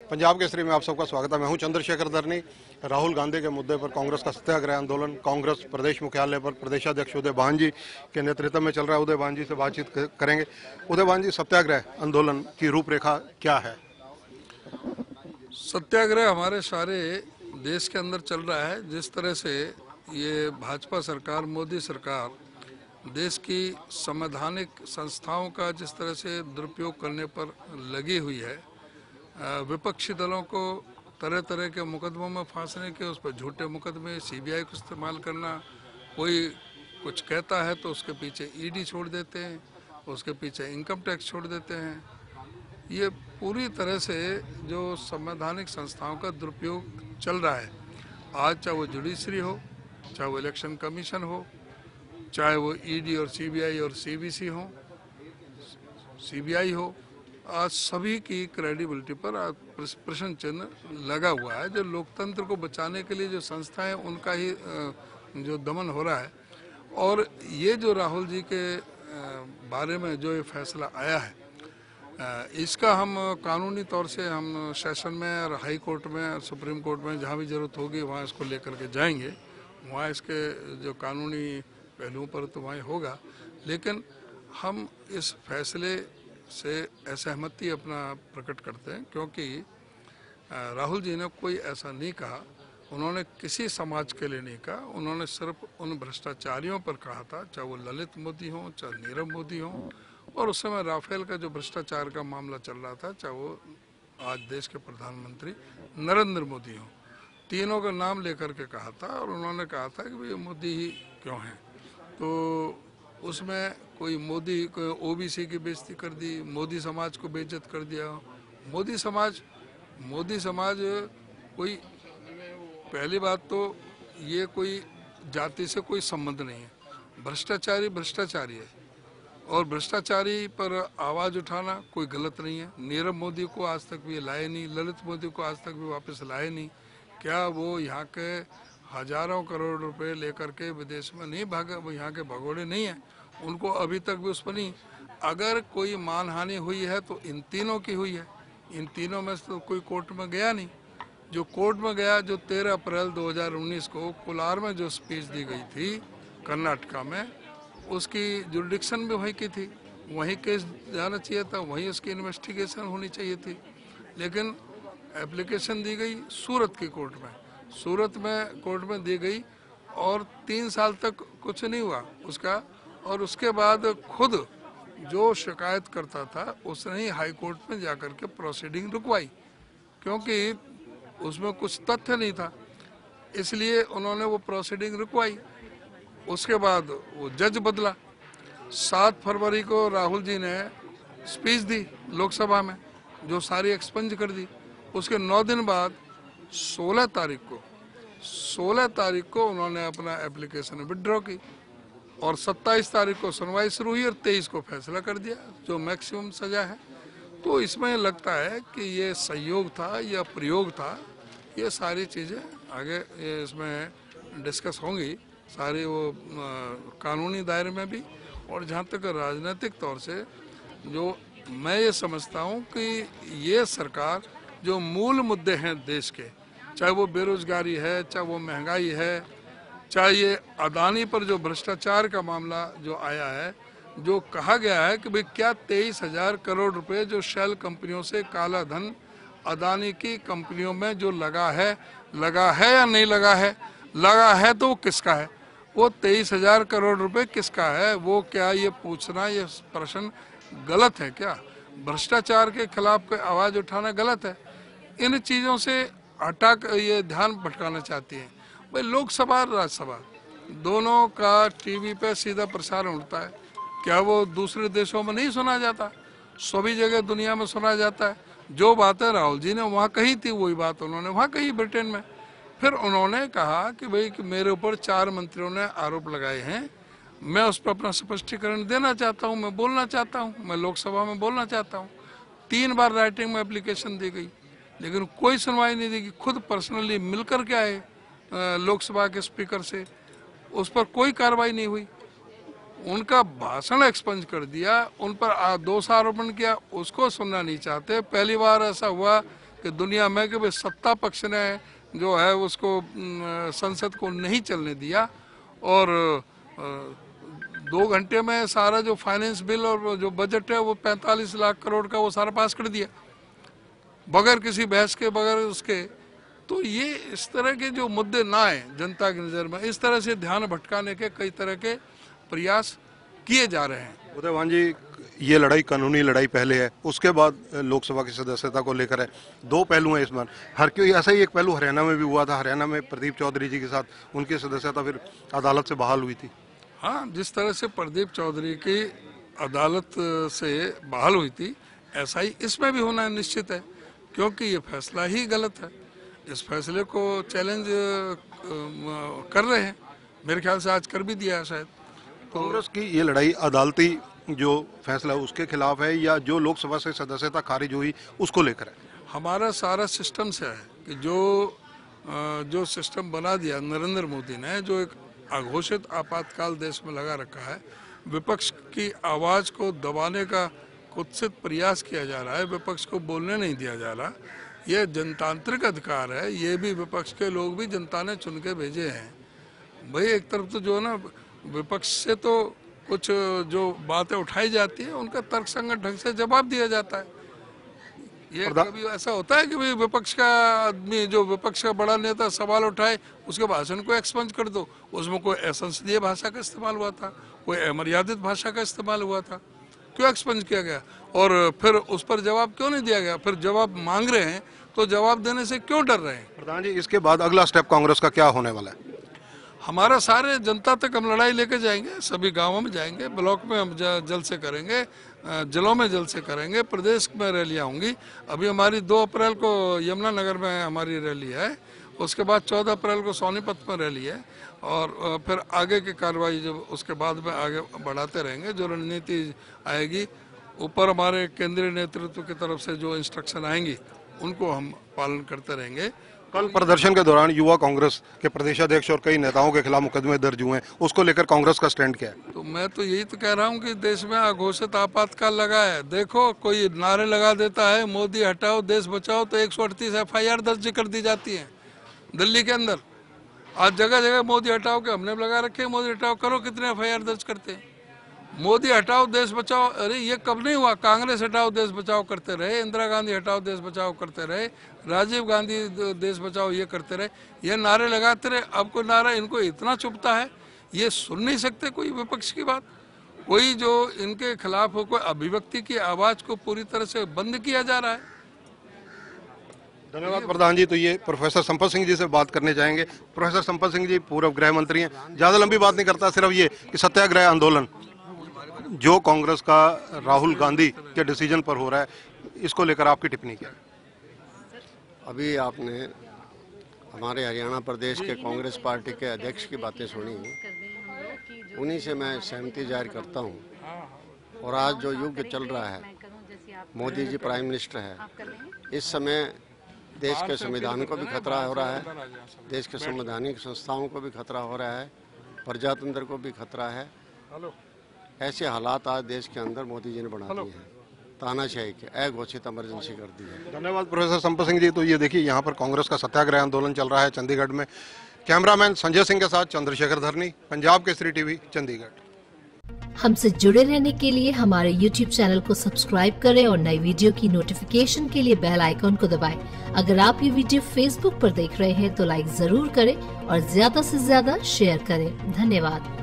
पंजाब केसरी में आप सबका स्वागत है। मैं हूं चंद्रशेखर दरनी। राहुल गांधी के मुद्दे पर कांग्रेस का सत्याग्रह आंदोलन कांग्रेस प्रदेश मुख्यालय पर प्रदेशाध्यक्ष उदय भान जी के नेतृत्व में चल रहा है। उदय भान जी से बातचीत करेंगे। उदय भान जी, सत्याग्रह आंदोलन की रूपरेखा क्या है? सत्याग्रह हमारे सारे देश के अंदर चल रहा है। जिस तरह से ये भाजपा सरकार, मोदी सरकार देश की संवैधानिक संस्थाओं का जिस तरह से दुरुपयोग करने पर लगी हुई है, विपक्षी दलों को तरह तरह के मुकदमों में फांसने के, उस पर झूठे मुकदमे, सीबीआई को इस्तेमाल करना, कोई कुछ कहता है तो उसके पीछे ईडी छोड़ देते हैं, उसके पीछे इनकम टैक्स छोड़ देते हैं। ये पूरी तरह से जो संवैधानिक संस्थाओं का दुरुपयोग चल रहा है। आज चाहे वो जुडिशरी हो, चाहे वो इलेक्शन कमीशन हो, चाहे वो ईडी और सीबीआई और सीबीसी हो, सीबीआई हो, आज सभी की क्रेडिबिलिटी पर प्रश्न चिन्ह लगा हुआ है। जो लोकतंत्र को बचाने के लिए जो संस्थाएं, उनका ही जो दमन हो रहा है। और ये जो राहुल जी के बारे में जो ये फैसला आया है, इसका हम कानूनी तौर से हम सेशन में और हाई कोर्ट में, सुप्रीम कोर्ट में जहाँ भी ज़रूरत होगी वहाँ इसको लेकर के जाएंगे। वहाँ इसके जो कानूनी पहलुओं पर तो वहाँ होगा, लेकिन हम इस फैसले से असहमति अपना प्रकट करते हैं, क्योंकि राहुल जी ने कोई ऐसा नहीं कहा। उन्होंने किसी समाज के लिए नहीं कहा। उन्होंने सिर्फ उन भ्रष्टाचारियों पर कहा था, चाहे वो ललित मोदी हो, चाहे नीरव मोदी हो, और उस समय राफेल का जो भ्रष्टाचार का मामला चल रहा था, चाहे वो आज देश के प्रधानमंत्री नरेंद्र मोदी हो। तीनों का नाम लेकर के कहा था और उन्होंने कहा था कि भाई मोदी ही क्यों हैं। तो उसमें कोई मोदी को ओबीसी की बेइज्जती कर दी, मोदी समाज को बेइज्जत कर दिया। मोदी समाज कोई, पहली बात तो ये कोई जाति से कोई संबंध नहीं है। भ्रष्टाचारी है, और भ्रष्टाचारी पर आवाज़ उठाना कोई गलत नहीं है। नीरव मोदी को आज तक भी लाए नहीं, ललित मोदी को आज तक भी वापस लाए नहीं। क्या वो यहाँ के हजारों करोड़ रुपए लेकर के विदेश में नहीं भागे? वो यहाँ के भगोड़े नहीं हैं, उनको अभी तक भी उस पर नहीं। अगर कोई मानहानि हुई है तो इन तीनों की हुई है। इन तीनों में से तो कोई कोर्ट में गया नहीं। जो कोर्ट में गया, जो 13 अप्रैल 2019 को कोलार में जो स्पीच दी गई थी कर्नाटका में, उसकी जुरिडिक्शन भी वहीं की थी, वहीं केस जाना चाहिए था, वहीं उसकी इन्वेस्टिगेशन होनी चाहिए थी। लेकिन एप्लीकेशन दी गई सूरत की कोर्ट में, कोर्ट में दी गई, और 3 साल तक कुछ नहीं हुआ उसका। और उसके बाद खुद जो शिकायत करता था उसने ही हाई कोर्ट में जाकर के प्रोसीडिंग रुकवाई, क्योंकि उसमें कुछ तथ्य नहीं था, इसलिए उन्होंने वो प्रोसीडिंग रुकवाई। उसके बाद वो जज बदला। 7 फरवरी को राहुल जी ने स्पीच दी लोकसभा में, जो सारी एक्सपंज कर दी। उसके 9 दिन बाद 16 तारीख को उन्होंने अपना एप्लीकेशन विड्रॉ की, और 27 तारीख को सुनवाई शुरू हुई और 23 को फैसला कर दिया, जो मैक्सिमम सजा है। तो इसमें लगता है कि ये संयोग था या प्रयोग था। ये सारी चीज़ें आगे ये इसमें डिस्कस होंगी, सारे वो कानूनी दायरे में भी। और जहाँ तक राजनीतिक तौर से जो मैं ये समझता हूँ कि ये सरकार जो मूल मुद्दे हैं देश के, चाहे वो बेरोजगारी है, चाहे वो महंगाई है, चाहे ये अदानी पर जो भ्रष्टाचार का मामला जो आया है, जो कहा गया है कि भाई क्या 23,000 करोड़ रुपए जो शेल कंपनियों से काला धन अदानी की कंपनियों में जो लगा है या नहीं लगा है तो वो किसका है? वो 23,000 करोड़ रुपए किसका है? वो क्या ये पूछना, ये प्रश्न गलत है क्या? भ्रष्टाचार के खिलाफ आवाज़ उठाना गलत है? इन चीज़ों से हटा ये ध्यान भटकाना चाहती है। भाई लोकसभा और राज्यसभा दोनों का टीवी पे सीधा प्रसारण होता है। क्या वो दूसरे देशों में नहीं सुना जाता? सभी जगह दुनिया में सुना जाता है। जो बातें राहुल जी ने वहाँ कही थी, वही बात उन्होंने वहाँ कही ब्रिटेन में। फिर उन्होंने कहा कि भाई कि मेरे ऊपर 4 मंत्रियों ने आरोप लगाए हैं, मैं उस पर अपना स्पष्टीकरण देना चाहता हूँ, मैं बोलना चाहता हूँ, मैं लोकसभा में बोलना चाहता हूँ। 3 बार राइटिंग में एप्लीकेशन दी गई, लेकिन कोई सुनवाई नहीं दी। खुद पर्सनली मिलकर के आए लोकसभा के स्पीकर से, उस पर कोई कार्रवाई नहीं हुई। उनका भाषण एक्सपंज कर दिया, उन पर दोषारोपण किया, उसको सुनना नहीं चाहते। पहली बार ऐसा हुआ कि दुनिया में कि भाई सत्ता पक्ष ने जो है उसको संसद को नहीं चलने दिया और 2 घंटे में सारा जो फाइनेंस बिल और जो बजट है वो 45 लाख करोड़ का वो सारा पास कर दिया बगैर किसी बहस के, बगैर उसके। तो ये इस तरह के जो मुद्दे ना आए जनता की नज़र में, इस तरह से ध्यान भटकाने के कई तरह के प्रयास किए जा रहे हैं। उदय भान जी, ये लड़ाई कानूनी लड़ाई पहले है, उसके बाद लोकसभा की सदस्यता को लेकर है। 2 पहलू हैं इस बार। हर क्यों ऐसा ही एक पहलू हरियाणा में भी हुआ था। हरियाणा में प्रदीप चौधरी जी के साथ उनकी सदस्यता फिर अदालत से बहाल हुई थी। हाँ, जिस तरह से प्रदीप चौधरी की अदालत से बहाल हुई थी, ऐसा ही इसमें भी होना निश्चित है, क्योंकि ये फैसला ही गलत है। इस फैसले को चैलेंज कर रहे हैं, मेरे ख्याल से आज कर भी दिया है शायद। कांग्रेस की ये लड़ाई अदालती जो फैसला है उसके खिलाफ है या जो लोकसभा से सदस्यता खारिज हुई उसको लेकर है? हमारा सारा सिस्टम से है कि जो सिस्टम बना दिया नरेंद्र मोदी ने, जो एक अघोषित आपातकाल देश में लगा रखा है, विपक्ष की आवाज़ को दबाने का कुत्सित प्रयास किया जा रहा है, विपक्ष को बोलने नहीं दिया जा रहा। ये जनतांत्रिक अधिकार है, ये भी विपक्ष के लोग भी जनता ने चुन के भेजे हैं। भाई एक तरफ तो जो है ना, विपक्ष से तो कुछ जो बातें उठाई जाती है उनका तर्कसंगत ढंग से जवाब दिया जाता है। ये कभी ऐसा होता है कि भाई विपक्ष का आदमी, जो विपक्ष का बड़ा नेता सवाल उठाए, उसके भाषण को एक्सपंज कर दो। उसमें कोई असंसदीय भाषा का इस्तेमाल हुआ था, कोई अमर्यादित भाषा का इस्तेमाल हुआ था, क्यों एक्सपंज किया गया और फिर उस पर जवाब क्यों नहीं दिया गया? फिर जवाब मांग रहे हैं तो जवाब देने से क्यों डर रहे हैं? प्रधान जी, इसके बाद अगला स्टेप कांग्रेस का क्या होने वाला है? हमारा सारे जनता तक हम लड़ाई लेके जाएंगे, सभी गांवों में जाएंगे, ब्लॉक में हम जल्द से करेंगे, जिलों में जल्द से करेंगे, प्रदेश में रैलियाँ होंगी। अभी हमारी 2 अप्रैल को यमुनानगर में हमारी रैली है, उसके बाद 14 अप्रैल को सोनीपत में रैली है और फिर आगे की कार्रवाई जब उसके बाद में आगे बढ़ाते रहेंगे। जो रणनीति आएगी ऊपर हमारे केंद्रीय नेतृत्व की तरफ से जो इंस्ट्रक्शन आएंगी उनको हम पालन करते रहेंगे। कल प्रदर्शन के दौरान युवा कांग्रेस के प्रदेशाध्यक्ष और कई नेताओं के खिलाफ मुकदमे दर्ज हुए हैं, उसको लेकर कांग्रेस का स्टैंड क्या है? तो मैं तो यही तो कह रहा हूँ कि देश में अघोषित आपातकाल लगा है। देखो, कोई नारे लगा देता है मोदी हटाओ देश बचाओ, तो 138 FIR दर्ज कर दी जाती है दिल्ली के अंदर। आज जगह जगह मोदी हटाओ के हमने लगा रखे, मोदी हटाओ करो, कितने FIR दर्ज करते हैं? मोदी हटाओ देश बचाओ, अरे ये कब नहीं हुआ? कांग्रेस हटाओ देश बचाओ करते रहे, इंदिरा गांधी हटाओ देश बचाओ करते रहे, राजीव गांधी देश बचाओ ये करते रहे, ये नारे लगाते रहे। अब कोई नारा इनको इतना चुभता है, ये सुन नहीं सकते कोई विपक्ष की बात? कोई जो इनके खिलाफ हो, कोई अभिव्यक्ति की आवाज़ को पूरी तरह से बंद किया जा रहा है। धन्यवाद प्रधान जी। तो ये प्रोफेसर संपत सिंह जी से बात करने चाहेंगे। प्रोफेसर संपत सिंह जी पूर्व गृह मंत्री हैं, ज़्यादा लंबी बात नहीं करता, सिर्फ ये कि सत्याग्रह आंदोलन जो कांग्रेस का राहुल गांधी के डिसीजन पर हो रहा है, इसको लेकर आपकी टिप्पणी क्या है? अभी आपने हमारे हरियाणा प्रदेश के कांग्रेस पार्टी के अध्यक्ष की बातें सुनी, उन्हीं से मैं सहमति जाहिर करता हूं। और आज जो युग चल रहा है, मोदी जी प्राइम मिनिस्टर है, इस समय देश के संविधान को भी खतरा हो रहा है, देश के संवैधानिक संस्थाओं को भी खतरा हो रहा है, प्रजातंत्र को भी खतरा है। ऐसे हालात आज देश के अंदर मोदी जी ने बना दिए हैं, तानाशाही के अघोषित इमरजेंसी कर दी है। धन्यवाद प्रोफेसर संपत सिंह जी। तो ये देखिए, यहाँ पर कांग्रेस का सत्याग्रह आंदोलन चल रहा है चंडीगढ़ में। कैमरामैन संजय सिंह के साथ चंद्रशेखर धरनी, पंजाब केसरी टीवी, चंडीगढ़। हमसे जुड़े रहने के लिए हमारे YouTube चैनल को सब्सक्राइब करें और नई वीडियो की नोटिफिकेशन के लिए बेल आइकॉन को दबाएं। अगर आप ये वीडियो Facebook पर देख रहे हैं तो लाइक जरूर करें और ज्यादा से ज्यादा शेयर करें। धन्यवाद।